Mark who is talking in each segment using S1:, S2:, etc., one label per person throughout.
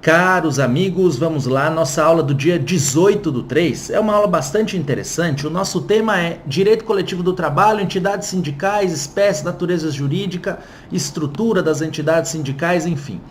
S1: Caros amigos, vamos lá, nossa aula do dia 18/3 é uma aula bastante interessante. O nosso tema é Direito Coletivo do Trabalho, entidades sindicais, espécie, natureza jurídica, estrutura das entidades sindicais, enfim.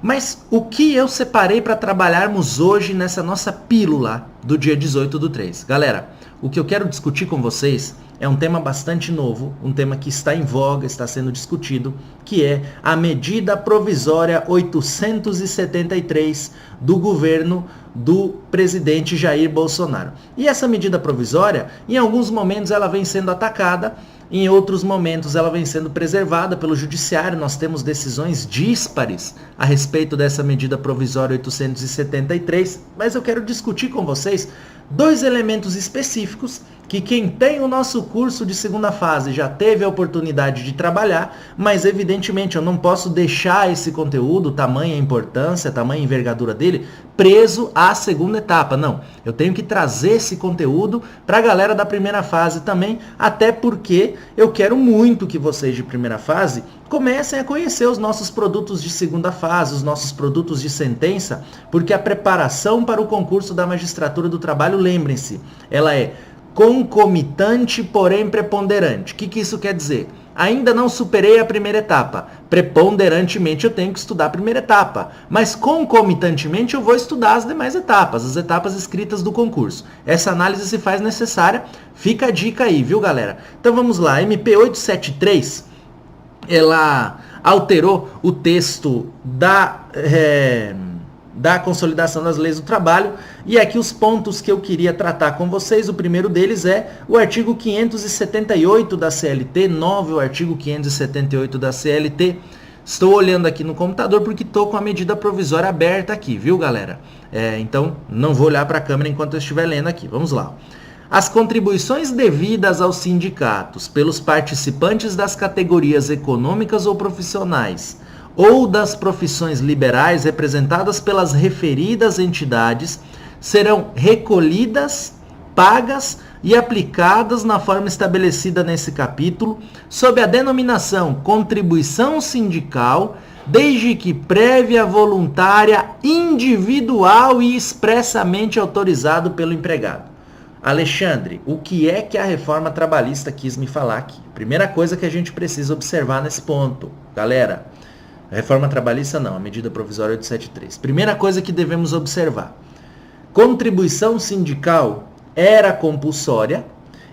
S1: Mas o que eu separei para trabalharmos hoje nessa nossa pílula do dia 18/3? Galera, o que eu quero discutir com vocês é um tema bastante novo, um tema que está em voga, está sendo discutido, que é a medida provisória 873 do governo do presidente Jair Bolsonaro. E essa medida provisória, em alguns momentos ela vem sendo atacada, em outros momentos ela vem sendo preservada pelo judiciário. Nós temos decisões díspares a respeito dessa medida provisória 873, mas eu quero discutir com vocês dois elementos específicos que quem tem o nosso curso de segunda fase já teve a oportunidade de trabalhar, mas evidentemente eu não posso deixar esse conteúdo, tamanha importância, tamanha envergadura dele, preso à segunda etapa. Não, eu tenho que trazer esse conteúdo para a galera da primeira fase também, até porque eu quero muito que vocês de primeira fase comecem a conhecer os nossos produtos de segunda fase, os nossos produtos de sentença, porque a preparação para o concurso da magistratura do trabalho, lembrem-se, ela é concomitante, porém preponderante. O que isso quer dizer? Ainda não superei a primeira etapa. Preponderantemente eu tenho que estudar a primeira etapa, mas concomitantemente eu vou estudar as demais etapas, as etapas escritas do concurso. Essa análise se faz necessária, fica a dica aí, viu galera? Então vamos lá, MP 873, ela alterou o texto da consolidação das leis do trabalho, e aqui os pontos que eu queria tratar com vocês. O primeiro deles é o artigo 578 da CLT, o artigo 578 da CLT. Estou olhando aqui no computador porque estou com a medida provisória aberta aqui, viu galera? Então não vou olhar para a câmera enquanto eu estiver lendo aqui, vamos lá. As contribuições devidas aos sindicatos pelos participantes das categorias econômicas ou profissionais ou das profissões liberais representadas pelas referidas entidades serão recolhidas, pagas e aplicadas na forma estabelecida nesse capítulo, sob a denominação contribuição sindical, desde que prévia, voluntária, individual e expressamente autorizado pelo empregado. Alexandre, o que é que a reforma trabalhista quis me falar aqui? Primeira coisa que a gente precisa observar nesse ponto, galera. A reforma trabalhista não, a medida provisória 873. Primeira coisa que devemos observar. Contribuição sindical era compulsória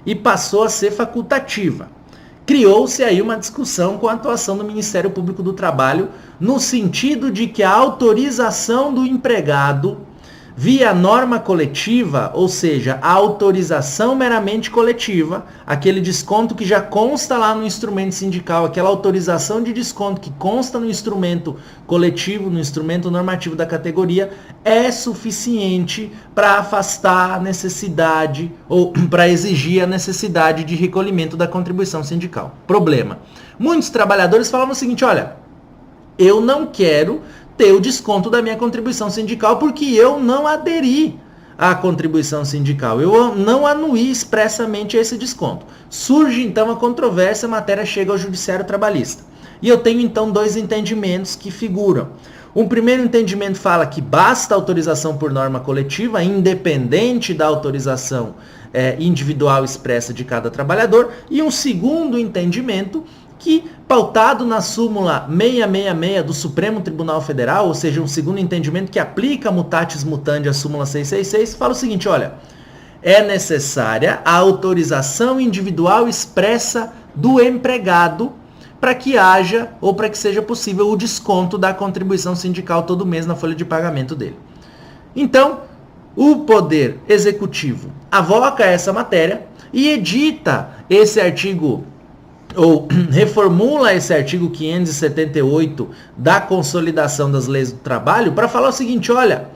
S1: e passou a ser facultativa. Criou-se aí uma discussão com a atuação do Ministério Público do Trabalho no sentido de que a autorização do empregado via norma coletiva, ou seja, a autorização meramente coletiva, aquele desconto que já consta lá no instrumento sindical, aquela autorização de desconto que consta no instrumento coletivo, no instrumento normativo da categoria, é suficiente para afastar a necessidade ou para exigir a necessidade de recolhimento da contribuição sindical. Problema. Muitos trabalhadores falam o seguinte, olha, eu não quero ter o desconto da minha contribuição sindical porque eu não aderi à contribuição sindical, eu não anuí expressamente esse desconto. Surge então a controvérsia, a matéria chega ao judiciário trabalhista. E eu tenho então dois entendimentos que figuram. Um primeiro entendimento fala que basta autorização por norma coletiva, independente da autorização individual expressa de cada trabalhador, e um segundo entendimento que, pautado na súmula 666 do Supremo Tribunal Federal, ou seja, um segundo entendimento que aplica mutatis mutandi à súmula 666, fala o seguinte, olha, é necessária a autorização individual expressa do empregado para que haja ou para que seja possível o desconto da contribuição sindical todo mês na folha de pagamento dele. Então, o Poder Executivo avoca essa matéria e edita esse artigo ou reformula esse artigo 578 da consolidação das leis do trabalho para falar o seguinte, olha,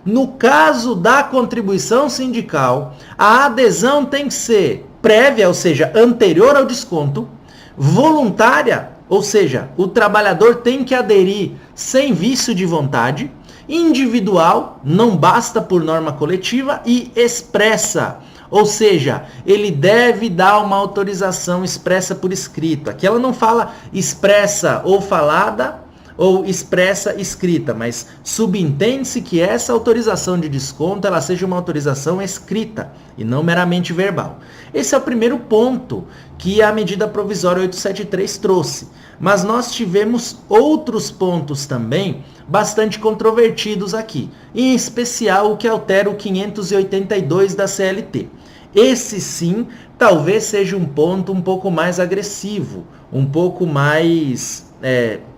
S1: no caso da contribuição sindical, a adesão tem que ser prévia, ou seja, anterior ao desconto, voluntária, ou seja, o trabalhador tem que aderir sem vício de vontade, individual, não basta por norma coletiva, e expressa, ou seja, ele deve dar uma autorização expressa por escrito. Aqui ela não fala expressa ou falada, ou expressa escrita, mas subentende-se que essa autorização de desconto ela seja uma autorização escrita e não meramente verbal. Esse é o primeiro ponto que a medida provisória 873 trouxe. Mas nós tivemos outros pontos também bastante controvertidos aqui, em especial o que altera o 582 da CLT. Esse sim, talvez seja um ponto um pouco mais agressivo, um pouco mais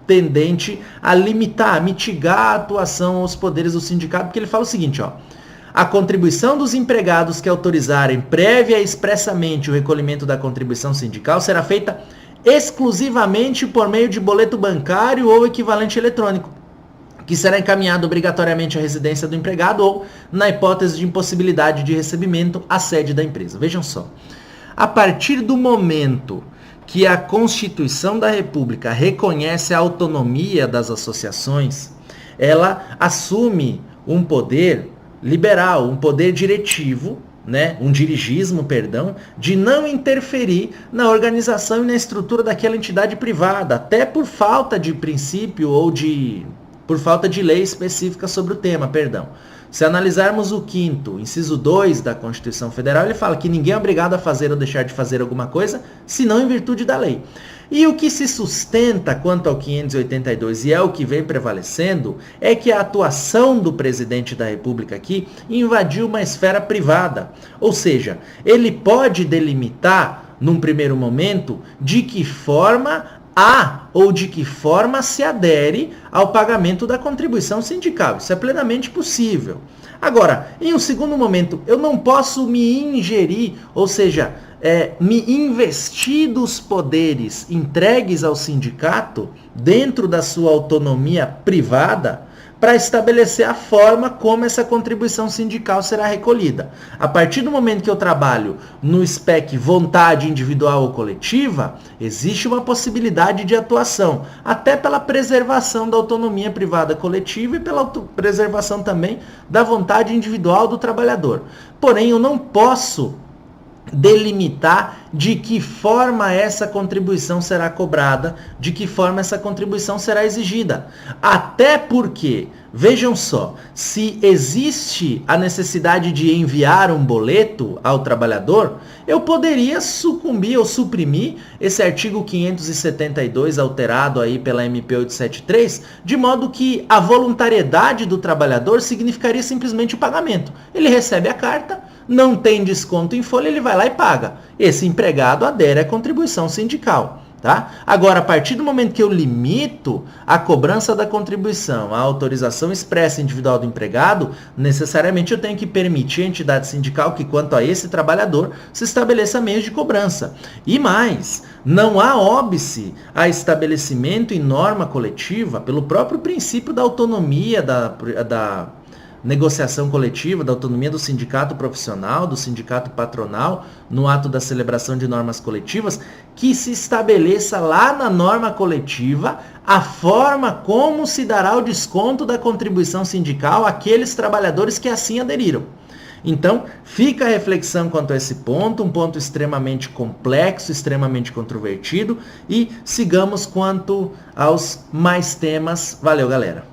S1: tendente a limitar, a mitigar a atuação aos poderes do sindicato, porque ele fala o seguinte, ó: a contribuição dos empregados que autorizarem prévia e expressamente o recolhimento da contribuição sindical será feita exclusivamente por meio de boleto bancário ou equivalente eletrônico, que será encaminhado obrigatoriamente à residência do empregado ou, na hipótese de impossibilidade de recebimento, à sede da empresa. Vejam só, a partir do momento que a Constituição da República reconhece a autonomia das associações, ela assume um poder liberal, um poder diretivo, um dirigismo, de não interferir na organização e na estrutura daquela entidade privada, até por falta de princípio ou por falta de lei específica sobre o tema, Se analisarmos o 5º, inciso 2 da Constituição Federal, ele fala que ninguém é obrigado a fazer ou deixar de fazer alguma coisa, senão em virtude da lei. E o que se sustenta quanto ao 582, e é o que vem prevalecendo, é que a atuação do presidente da República aqui invadiu uma esfera privada. Ou seja, ele pode delimitar, num primeiro momento, de que forma ou de que forma se adere ao pagamento da contribuição sindical. Isso é plenamente possível. Agora, em um segundo momento, eu não posso me ingerir, ou seja, me investir dos poderes entregues ao sindicato dentro da sua autonomia privada para estabelecer a forma como essa contribuição sindical será recolhida. A partir do momento que eu trabalho no SPEC vontade individual ou coletiva, existe uma possibilidade de atuação, até pela preservação da autonomia privada coletiva e pela preservação também da vontade individual do trabalhador. Porém, eu não posso delimitar de que forma essa contribuição será cobrada, de que forma essa contribuição será exigida. Até porque, vejam só, se existe a necessidade de enviar um boleto ao trabalhador, eu poderia sucumbir ou suprimir esse artigo 572 alterado aí pela MP 873, de modo que a voluntariedade do trabalhador significaria simplesmente o pagamento. Ele recebe a carta, não tem desconto em folha, ele vai lá e paga. Esse empregado adere à contribuição sindical. Tá? Agora, a partir do momento que eu limito a cobrança da contribuição, a autorização expressa individual do empregado, necessariamente eu tenho que permitir à entidade sindical que, quanto a esse trabalhador, se estabeleça meios de cobrança. E mais, não há óbice a estabelecimento em norma coletiva pelo próprio princípio da autonomia da negociação coletiva, da autonomia do sindicato profissional, do sindicato patronal, no ato da celebração de normas coletivas, que se estabeleça lá na norma coletiva a forma como se dará o desconto da contribuição sindical àqueles trabalhadores que assim aderiram. Então, fica a reflexão quanto a esse ponto, um ponto extremamente complexo, extremamente controvertido, e sigamos quanto aos mais temas. Valeu, galera!